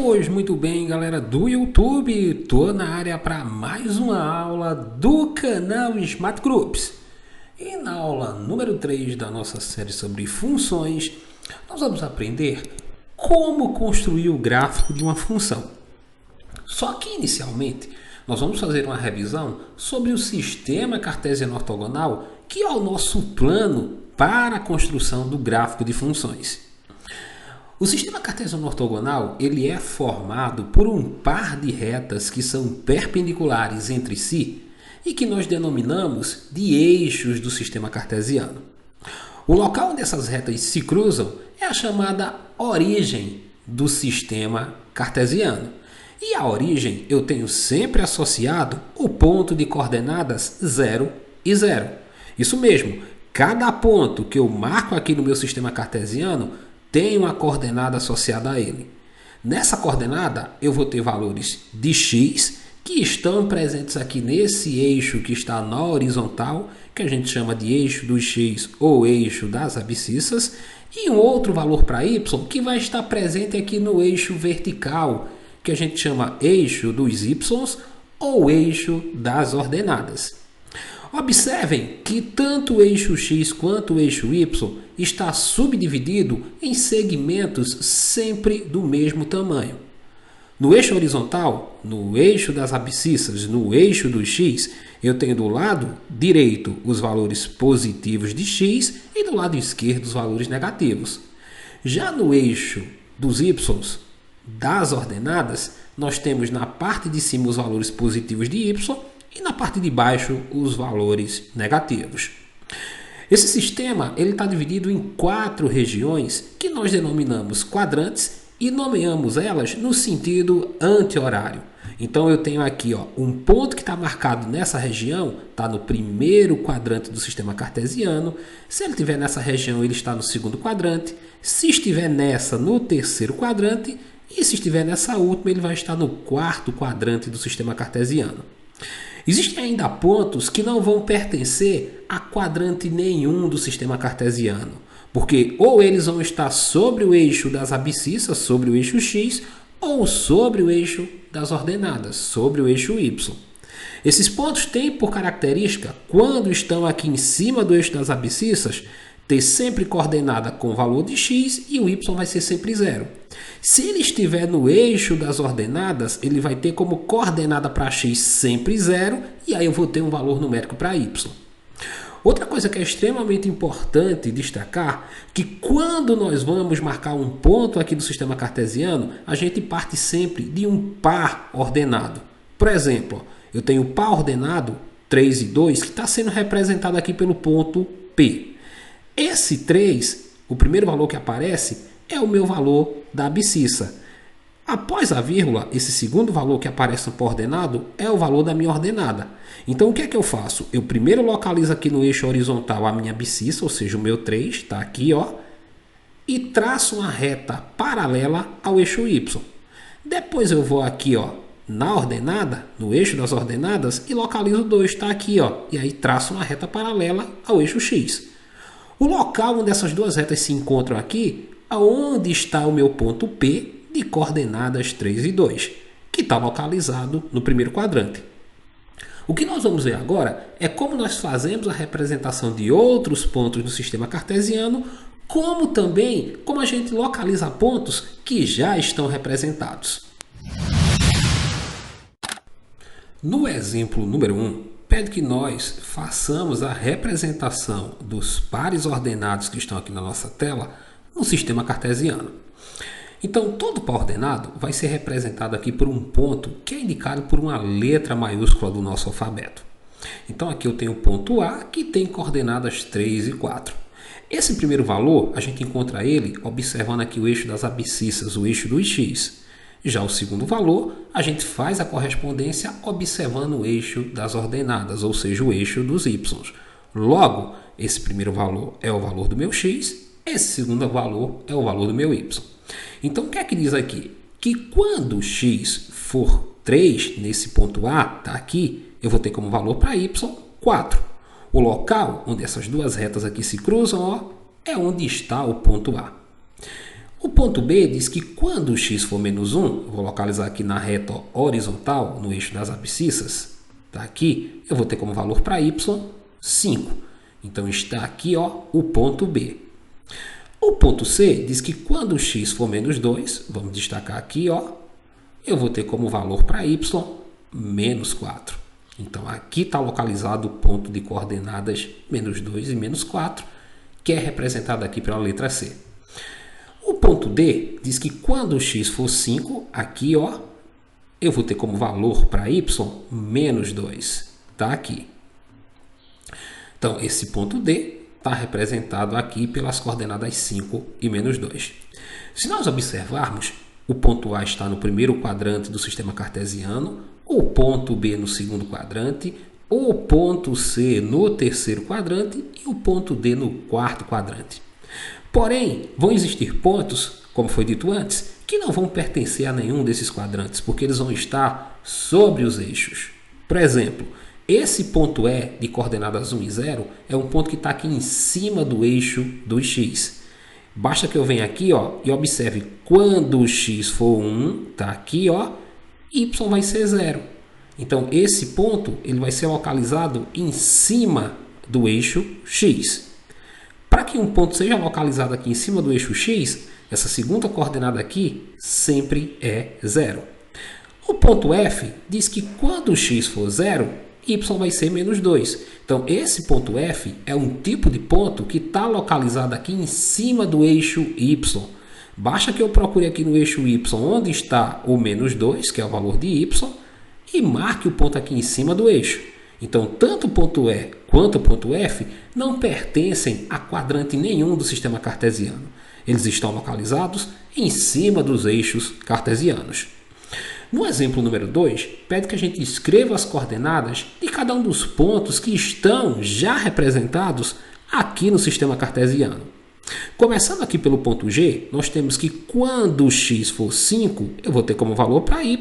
Pois muito bem, galera do YouTube, tô na área para mais uma aula do canal Smart Groups. E na aula número 3 da nossa série sobre funções, nós vamos aprender como construir o gráfico de uma função. Só que inicialmente, nós vamos fazer uma revisão sobre o sistema cartesiano ortogonal, que é o nosso plano para a construção do gráfico de funções. O sistema cartesiano ortogonal ele é formado por um par de retas que são perpendiculares entre si e que nós denominamos de eixos do sistema cartesiano. O local onde essas retas se cruzam é a chamada origem do sistema cartesiano. E a origem eu tenho sempre associado o ponto de coordenadas 0 e 0. Isso mesmo, cada ponto que eu marco aqui no meu sistema cartesiano tem uma coordenada associada a ele. Nessa coordenada eu vou ter valores de x que estão presentes aqui nesse eixo que está na horizontal, que a gente chama de eixo dos x ou eixo das abscissas, e um outro valor para y que vai estar presente aqui no eixo vertical, que a gente chama eixo dos y ou eixo das ordenadas. Observem que tanto o eixo x quanto o eixo y está subdividido em segmentos sempre do mesmo tamanho. No eixo horizontal, no eixo das abscissas, no eixo do x, eu tenho do lado direito os valores positivos de x e do lado esquerdo os valores negativos. Já no eixo dos y, das ordenadas, nós temos na parte de cima os valores positivos de y e na parte de baixo os valores negativos. Esse sistema está dividido em 4 regiões que nós denominamos quadrantes e nomeamos elas no sentido anti-horário. Então eu tenho aqui um ponto que está marcado nessa região, está no primeiro quadrante do sistema cartesiano. Se ele estiver nessa região, ele está no segundo quadrante. Se estiver nessa, no terceiro quadrante. E se estiver nessa última, ele vai estar no quarto quadrante do sistema cartesiano. Existem ainda pontos que não vão pertencer a quadrante nenhum do sistema cartesiano, porque ou eles vão estar sobre o eixo das abscissas, sobre o eixo x, ou sobre o eixo das ordenadas, sobre o eixo y. Esses pontos têm por característica, quando estão aqui em cima do eixo das abscissas, ter sempre coordenada com valor de x e o y vai ser sempre 0. Se ele estiver no eixo das ordenadas, ele vai ter como coordenada para x sempre 0 e aí eu vou ter um valor numérico para y. Outra coisa que é extremamente importante destacar, que quando nós vamos marcar um ponto aqui do sistema cartesiano, a gente parte sempre de um par ordenado. Por exemplo, eu tenho o par ordenado 3 e 2 que está sendo representado aqui pelo ponto P. Esse 3, o primeiro valor que aparece, é o meu valor da abscissa. Após a vírgula, esse segundo valor que aparece no par ordenado é o valor da minha ordenada. Então, o que é que eu faço? Eu primeiro localizo aqui no eixo horizontal a minha abscissa, ou seja, o meu 3, está aqui, e traço uma reta paralela ao eixo y. Depois eu vou aqui, na ordenada, no eixo das ordenadas, e localizo o 2, está aqui, e aí traço uma reta paralela ao eixo x. O local onde essas duas retas se encontram aqui, aonde está o meu ponto P de coordenadas 3 e 2, que está localizado no primeiro quadrante. O que nós vamos ver agora é como nós fazemos a representação de outros pontos do sistema cartesiano, como também como a gente localiza pontos que já estão representados. No exemplo número 1, pede que nós façamos a representação dos pares ordenados que estão aqui na nossa tela no sistema cartesiano. Então, todo par ordenado vai ser representado aqui por um ponto que é indicado por uma letra maiúscula do nosso alfabeto. Então, aqui eu tenho o ponto A, que tem coordenadas 3 e 4. Esse primeiro valor, a gente encontra ele observando aqui o eixo das abscissas, o eixo dos x. Já o segundo valor, a gente faz a correspondência observando o eixo das ordenadas, ou seja, o eixo dos y. Logo, esse primeiro valor é o valor do meu x, esse segundo valor é o valor do meu y. Então, o que é que diz aqui? Que quando x for 3, nesse ponto A, está aqui, eu vou ter como valor para y 4. O local onde essas duas retas aqui se cruzam, é onde está o ponto A. O ponto B diz que quando x for menos 1, eu vou localizar aqui na reta horizontal, no eixo das abscissas, tá aqui, eu vou ter como valor para y 5. Então está aqui o ponto B. O ponto C diz que quando x for menos 2, vamos destacar aqui, eu vou ter como valor para y menos 4. Então aqui está localizado o ponto de coordenadas menos 2 e menos 4, que é representado aqui pela letra C. O ponto D diz que quando x for 5, aqui eu vou ter como valor para y menos 2. Está aqui. Então esse ponto D está representado aqui pelas coordenadas 5 e menos 2. Se nós observarmos, o ponto A está no primeiro quadrante do sistema cartesiano, o ponto B no segundo quadrante, o ponto C no terceiro quadrante e o ponto D no quarto quadrante. Porém, vão existir pontos, como foi dito antes, que não vão pertencer a nenhum desses quadrantes, porque eles vão estar sobre os eixos. Por exemplo, esse ponto E de coordenadas 1 e 0 é um ponto que está aqui em cima do eixo do x. Basta que eu venha aqui e observe, quando o x for 1, está aqui, y vai ser 0. Então, esse ponto ele vai ser localizado em cima do eixo x. Para que um ponto seja localizado aqui em cima do eixo x, essa segunda coordenada aqui sempre é 0. O ponto F diz que quando o x for 0, y vai ser menos 2. Então, esse ponto F é um tipo de ponto que está localizado aqui em cima do eixo y. Basta que eu procure aqui no eixo y onde está o menos 2, que é o valor de y, e marque o ponto aqui em cima do eixo. Então, tanto o ponto E quanto o ponto F não pertencem a quadrante nenhum do sistema cartesiano. Eles estão localizados em cima dos eixos cartesianos. No exemplo número 2, pede que a gente escreva as coordenadas de cada um dos pontos que estão já representados aqui no sistema cartesiano. Começando aqui pelo ponto G, nós temos que quando x for 5, eu vou ter como valor para y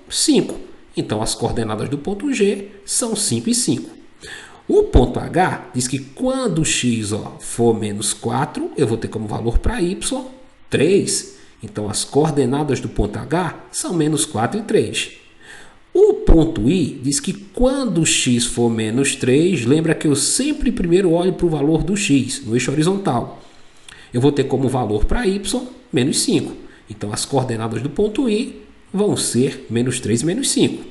5. Então, as coordenadas do ponto G são 5 e 5. O ponto H diz que quando x for menos 4, eu vou ter como valor para y 3. Então, as coordenadas do ponto H são menos 4 e 3. O ponto I diz que quando x for menos 3, lembra que eu sempre primeiro olho para o valor do x, no eixo horizontal. Eu vou ter como valor para y menos 5. Então, as coordenadas do ponto I vão ser menos 3 e menos 5.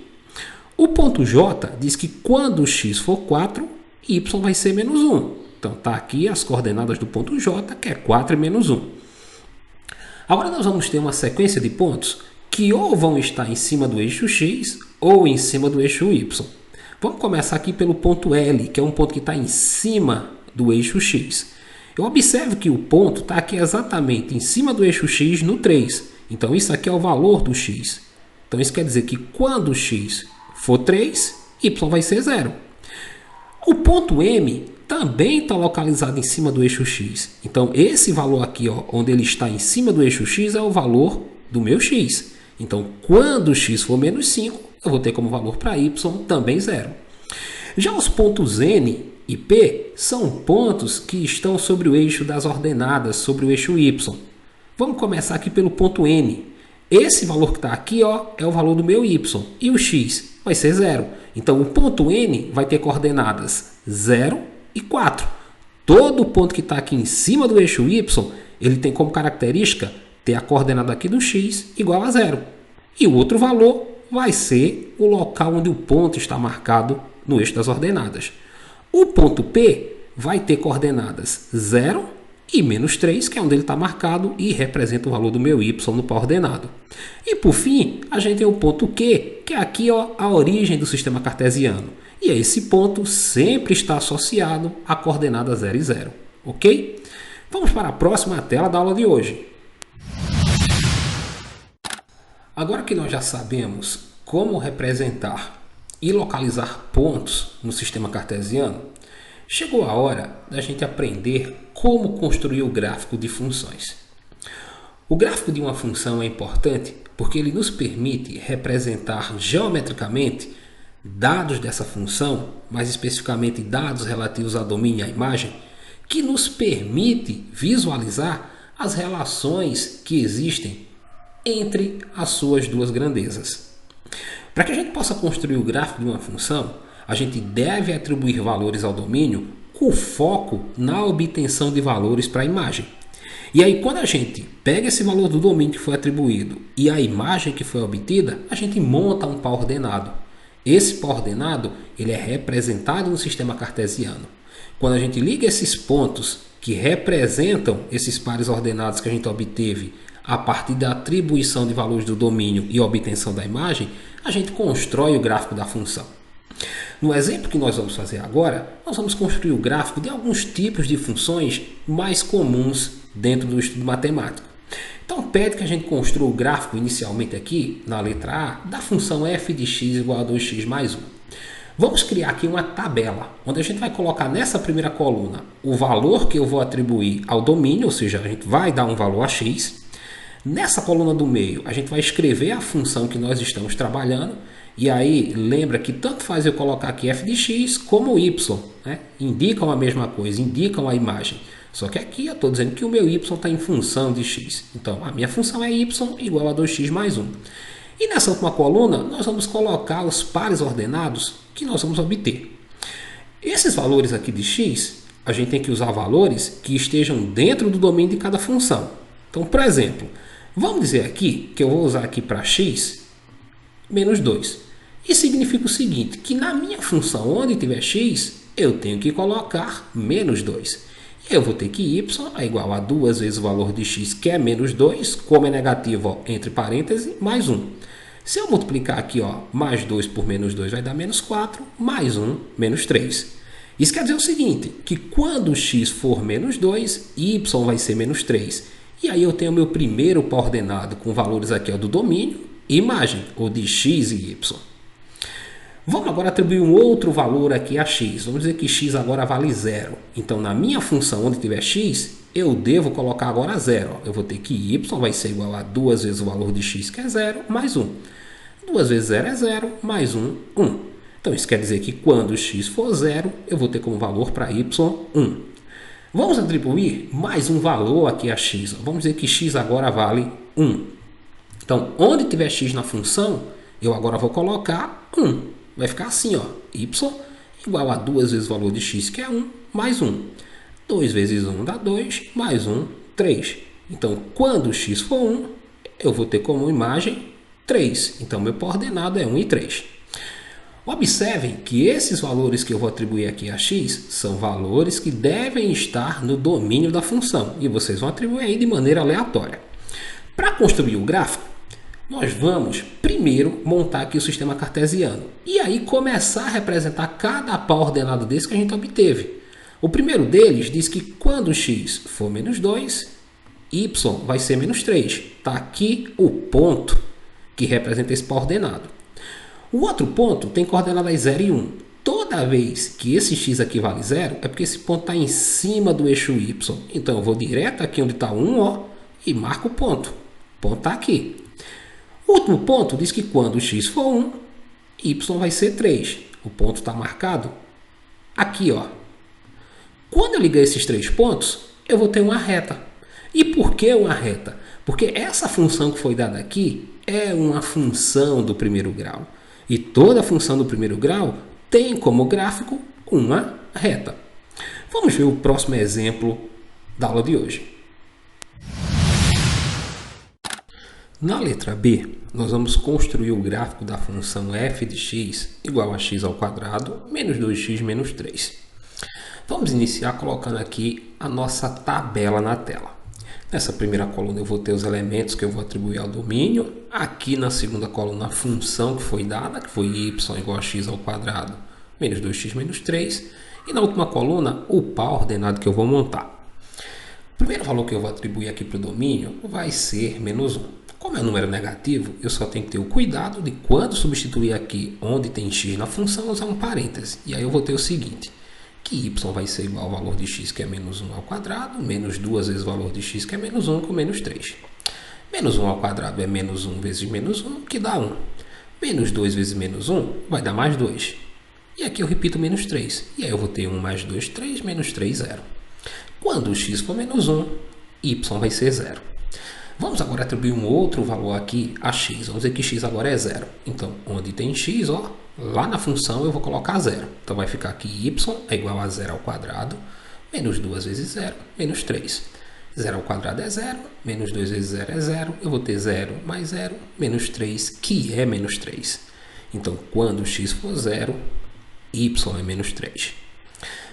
O ponto J diz que quando x for 4, y vai ser menos 1. Então, está aqui as coordenadas do ponto J, que é 4 e menos 1. Agora, nós vamos ter uma sequência de pontos que ou vão estar em cima do eixo x ou em cima do eixo y. Vamos começar aqui pelo ponto L, que é um ponto que está em cima do eixo x. Eu observo que o ponto está aqui exatamente em cima do eixo x no 3. Então, isso aqui é o valor do x. Então, isso quer dizer que quando x for 3, y vai ser 0. O ponto M também está localizado em cima do eixo x. Então, esse valor aqui, onde ele está em cima do eixo x, é o valor do meu x. Então, quando x for menos 5, eu vou ter como valor para y também 0. Já os pontos N e P são pontos que estão sobre o eixo das ordenadas, sobre o eixo y. Vamos começar aqui pelo ponto N. Esse valor que está aqui é o valor do meu y. E o x vai ser 0. Então, o ponto N vai ter coordenadas 0 e 4. Todo ponto que está aqui em cima do eixo y, ele tem como característica ter a coordenada aqui do x igual a 0. E o outro valor vai ser o local onde o ponto está marcado no eixo das ordenadas. O ponto P vai ter coordenadas 0 e menos 3, que é onde ele está marcado e representa o valor do meu y no pau ordenado. E por fim, a gente tem o ponto Q, que é aqui a origem do sistema cartesiano. E esse ponto sempre está associado à coordenada 0 e 0. Ok? Vamos para a próxima tela da aula de hoje. Agora que nós já sabemos como representar e localizar pontos no sistema cartesiano, chegou a hora da gente aprender como construir o gráfico de funções. O gráfico de uma função é importante porque ele nos permite representar geometricamente dados dessa função, mais especificamente dados relativos ao domínio e à imagem, que nos permite visualizar as relações que existem entre as suas duas grandezas. Para que a gente possa construir o gráfico de uma função, a gente deve atribuir valores ao domínio com foco na obtenção de valores para a imagem. E aí, quando a gente pega esse valor do domínio que foi atribuído e a imagem que foi obtida, a gente monta um par ordenado. Esse par ordenado ele é representado no sistema cartesiano. Quando a gente liga esses pontos que representam esses pares ordenados que a gente obteve a partir da atribuição de valores do domínio e obtenção da imagem, a gente constrói o gráfico da função. No exemplo que nós vamos fazer agora, nós vamos construir o gráfico de alguns tipos de funções mais comuns dentro do estudo matemático. Então pede que a gente construa o gráfico inicialmente aqui, na letra A, da função f de x igual a 2x mais 1. Vamos criar aqui uma tabela, onde a gente vai colocar nessa primeira coluna o valor que eu vou atribuir ao domínio, ou seja, a gente vai dar um valor a x. Nessa coluna do meio, a gente vai escrever a função que nós estamos trabalhando. E aí, lembra que tanto faz eu colocar aqui f de x como y, né? Indicam a mesma coisa, indicam a imagem. Só que aqui eu estou dizendo que o meu y está em função de x. Então, a minha função é y igual a 2x mais 1. E nessa última coluna, nós vamos colocar os pares ordenados que nós vamos obter. Esses valores aqui de x, a gente tem que usar valores que estejam dentro do domínio de cada função. Então, por exemplo, vamos dizer aqui que eu vou usar aqui para x menos 2. Isso significa o seguinte, que na minha função onde tiver x, eu tenho que colocar menos 2. E eu vou ter que y é igual a 2 vezes o valor de x, que é menos 2, como é negativo, ó, entre parênteses, mais 1. Se eu multiplicar aqui, ó, mais 2 por menos 2 vai dar menos 4, mais 1, menos 3. Isso quer dizer o seguinte, que quando x for menos 2, y vai ser menos 3. E aí eu tenho o meu primeiro par ordenado com valores aqui ó, do domínio e imagem, ou de x e y. Vamos agora atribuir um outro valor aqui a x. Vamos dizer que x agora vale 0. Então, na minha função onde tiver x, eu devo colocar agora 0. Eu vou ter que y vai ser igual a 2 vezes o valor de x, que é 0, mais 1. 2 vezes 0 é 0, mais 1, 1. Então, isso quer dizer que quando x for 0, eu vou ter como valor para y 1. Vamos atribuir mais um valor aqui a x. Vamos dizer que x agora vale 1. Então, onde tiver x na função, eu agora vou colocar 1. Vai ficar assim, ó, y igual a 2 vezes o valor de x, que é 1, mais 1. 2 vezes 1 dá 2, mais 1, 3. Então, quando x for 1, eu vou ter como imagem 3. Então, meu par ordenado é 1 e 3. Observem que esses valores que eu vou atribuir aqui a x são valores que devem estar no domínio da função. E vocês vão atribuir aí de maneira aleatória. Para construir o gráfico, nós vamos primeiro montar aqui o sistema cartesiano e aí começar a representar cada par ordenado desse que a gente obteve. O primeiro deles diz que quando x for menos 2, y vai ser menos 3. Está aqui o ponto que representa esse par ordenado. O outro ponto tem coordenadas 0 e 1. Toda vez que esse x aqui vale 0, é porque esse ponto está em cima do eixo y. Então eu vou direto aqui onde está 1 ó, e marco o ponto. O ponto está aqui. O último ponto diz que quando x for 1, y vai ser 3. O ponto está marcado aqui, ó. Quando eu ligar esses três pontos, eu vou ter uma reta. E por que uma reta? Porque essa função que foi dada aqui é uma função do primeiro grau. E toda função do primeiro grau tem como gráfico uma reta. Vamos ver o próximo exemplo da aula de hoje. Na letra B, nós vamos construir o gráfico da função f de x igual a x ao quadrado menos 2x menos 3. Vamos iniciar colocando aqui a nossa tabela na tela. Nessa primeira coluna eu vou ter os elementos que eu vou atribuir ao domínio. Aqui na segunda coluna a função que foi dada, que foi y igual a x ao quadrado menos 2x menos 3. E na última coluna o par ordenado que eu vou montar. O primeiro valor que eu vou atribuir aqui para o domínio vai ser menos 1. Como é um número negativo, eu só tenho que ter o cuidado de quando substituir aqui onde tem x na função, usar um parêntese. E aí eu vou ter o seguinte, que y vai ser igual ao valor de x, que é menos 1 ao quadrado, menos 2 vezes o valor de x, que é menos 1, com menos 3. Menos 1 ao quadrado é menos 1 vezes menos 1, que dá 1. Menos 2 vezes menos 1 vai dar mais 2. E aqui eu repito menos 3. E aí eu vou ter 1 mais 2, 3, menos 3, 0. Quando o x for menos 1, y vai ser 0. Vamos agora atribuir um outro valor aqui a x. Vamos dizer que x agora é 0. Então, onde tem x, ó, lá na função eu vou colocar 0. Então, vai ficar aqui y é igual a 0 ao quadrado, menos 2 vezes 0, menos 3. 0 ao quadrado é 0, menos 2 vezes 0 é 0. Eu vou ter 0 mais 0, menos 3, que é menos 3. Então, quando x for 0, y é menos 3.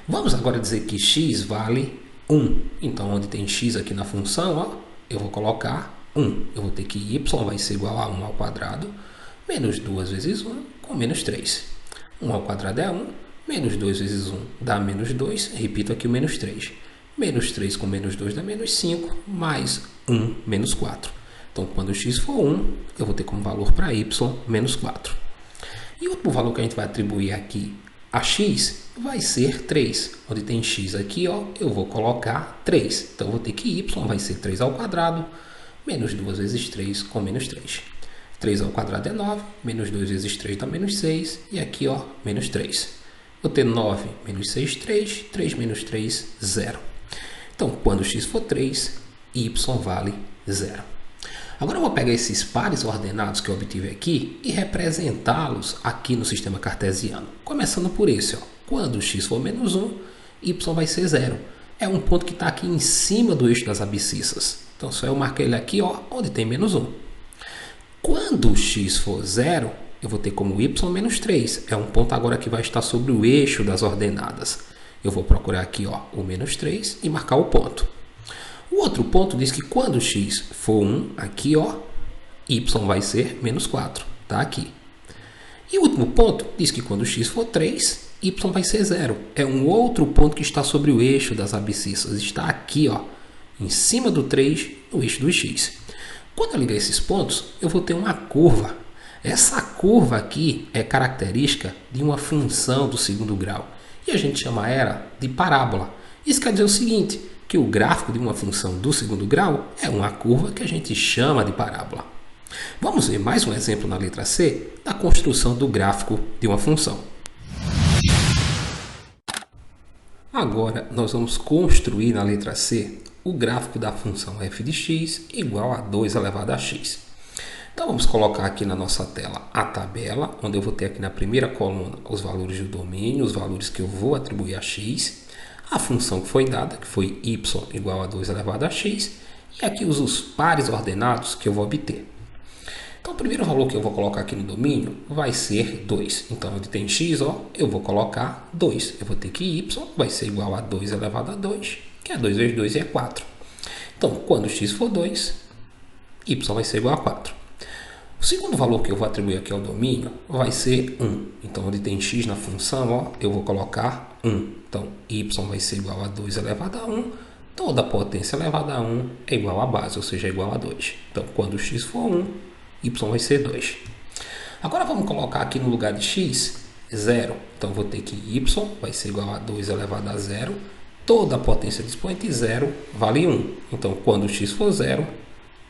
Vamos agora dizer que x vale 1. Então, onde tem x aqui na função, ó, eu vou colocar 1. Eu vou ter que y vai ser igual a 1 ao quadrado, menos 2 vezes 1, com menos 3. 1 ao quadrado é 1, menos 2 vezes 1 dá menos 2. Repito aqui o menos 3. Menos 3 com menos 2 dá menos 5, mais 1, menos 4. Então, quando x for 1, eu vou ter como valor para y menos 4. E o outro valor que a gente vai atribuir aqui a x vai ser 3. Onde tem x aqui, ó, eu vou colocar 3. Então, eu vou ter que y vai ser 3 ao quadrado, menos 2 vezes 3 com menos 3. 3 ao quadrado é 9, menos 2 vezes 3 dá menos 6, e aqui, ó, menos 3. Vou ter 9 menos 6, 3, 3 menos 3, 0. Então, quando x for 3, y vale 0. Agora eu vou pegar esses pares ordenados que eu obtive aqui e representá-los aqui no sistema cartesiano. Começando por esse, ó. Quando x for menos 1, y vai ser 0. É um ponto que está aqui em cima do eixo das abscissas. Então, só eu marcar ele aqui, ó, onde tem menos 1. Quando x for 0, eu vou ter como y menos 3. É um ponto agora que vai estar sobre o eixo das ordenadas. Eu vou procurar aqui, ó, o menos 3 e marcar o ponto. O outro ponto diz que quando x for 1, aqui, ó, y vai ser menos 4. Tá aqui. E o último ponto diz que quando x for 3, y vai ser 0. É um outro ponto que está sobre o eixo das abscissas. Está aqui, ó, em cima do 3, no eixo do x. Quando eu ligar esses pontos, eu vou ter uma curva. Essa curva aqui é característica de uma função do segundo grau. E a gente chama ela de parábola. Isso quer dizer o seguinte, que o gráfico de uma função do segundo grau é uma curva que a gente chama de parábola. Vamos ver mais um exemplo na letra C da construção do gráfico de uma função. Agora, nós vamos construir na letra C o gráfico da função f de x igual a 2 elevado a x. Então, vamos colocar aqui na nossa tela a tabela, onde eu vou ter aqui na primeira coluna os valores do domínio, os valores que eu vou atribuir a x, a função que foi dada, que foi y igual a 2 elevado a x, e aqui os pares ordenados que eu vou obter. Então, o primeiro valor que eu vou colocar aqui no domínio vai ser 2. Então, onde tem x, ó, eu vou colocar 2. Eu vou ter que y vai ser igual a 2 elevado a 2, que é 2 vezes 2 é 4. Então, quando x for 2, y vai ser igual a 4. O segundo valor que eu vou atribuir aqui ao domínio vai ser 1. Então, onde tem x na função, ó, eu vou colocar 1. Então, y vai ser igual a 2 elevado a 1. Toda potência elevada a 1 é igual à base, ou seja, é igual a 2. Então, quando x for 1, y vai ser 2. Agora, vamos colocar aqui no lugar de x, 0. Então, vou ter que y vai ser igual a 2 elevado a 0. Toda potência de expoente 0 vale 1. Então, quando x for 0,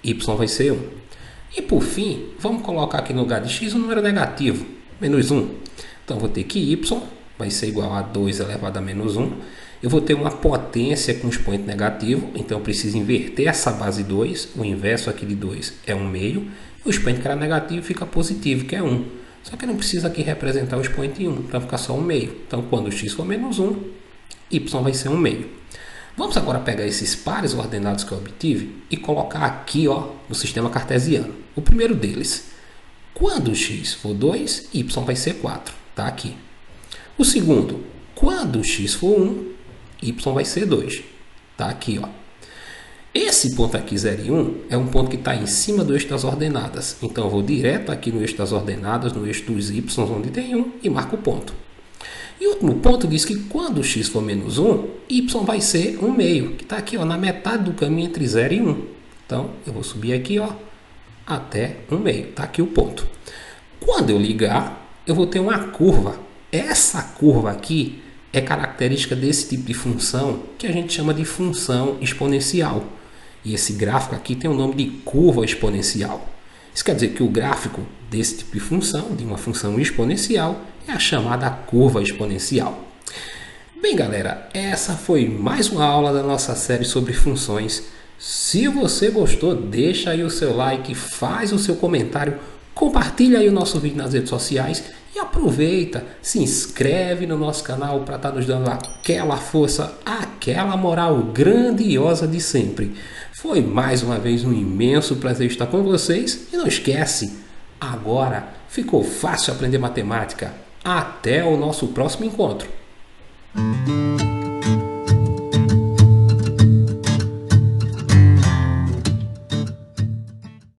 y vai ser 1. E por fim, vamos colocar aqui no lugar de x um número negativo, menos 1. Então, vou ter que y vai ser igual a 2 elevado a menos 1. Eu vou ter uma potência com expoente negativo, então eu preciso inverter essa base 2. O inverso aqui de 2 é 1 meio. O expoente que era negativo fica positivo, que é 1. Só que eu não preciso aqui representar o expoente em 1, então vai ficar só 1 meio. Então, quando x for menos 1, y vai ser 1 meio. Vamos agora pegar esses pares ordenados que eu obtive e colocar aqui, ó, no sistema cartesiano. O primeiro deles, quando x for 2, y vai ser 4. Tá aqui. O segundo, quando x for 1, y vai ser 2. Tá aqui, ó. Esse ponto aqui, 0 e 1, é um ponto que está em cima do eixo das ordenadas. Então, eu vou direto aqui no eixo das ordenadas, no eixo dos y, onde tem 1, e marco o ponto. E o último ponto diz que quando x for menos 1, y vai ser 1 meio, que está aqui, ó, na metade do caminho entre 0 e 1. Então, eu vou subir aqui, ó, até 1 meio. Está aqui o ponto. Quando eu ligar, eu vou ter uma curva. Essa curva aqui é característica desse tipo de função que a gente chama de função exponencial. E esse gráfico aqui tem o nome de curva exponencial. Isso quer dizer que o gráfico desse tipo de função, de uma função exponencial, é a chamada curva exponencial. Bem, galera, essa foi mais uma aula da nossa série sobre funções. Se você gostou, deixa aí o seu like, faz o seu comentário, compartilha aí o nosso vídeo nas redes sociais e aproveita, se inscreve no nosso canal para estar nos dando aquela força, aquela moral grandiosa de sempre. Foi mais uma vez um imenso prazer estar com vocês e não esquece, agora ficou fácil aprender matemática. Até o nosso próximo encontro.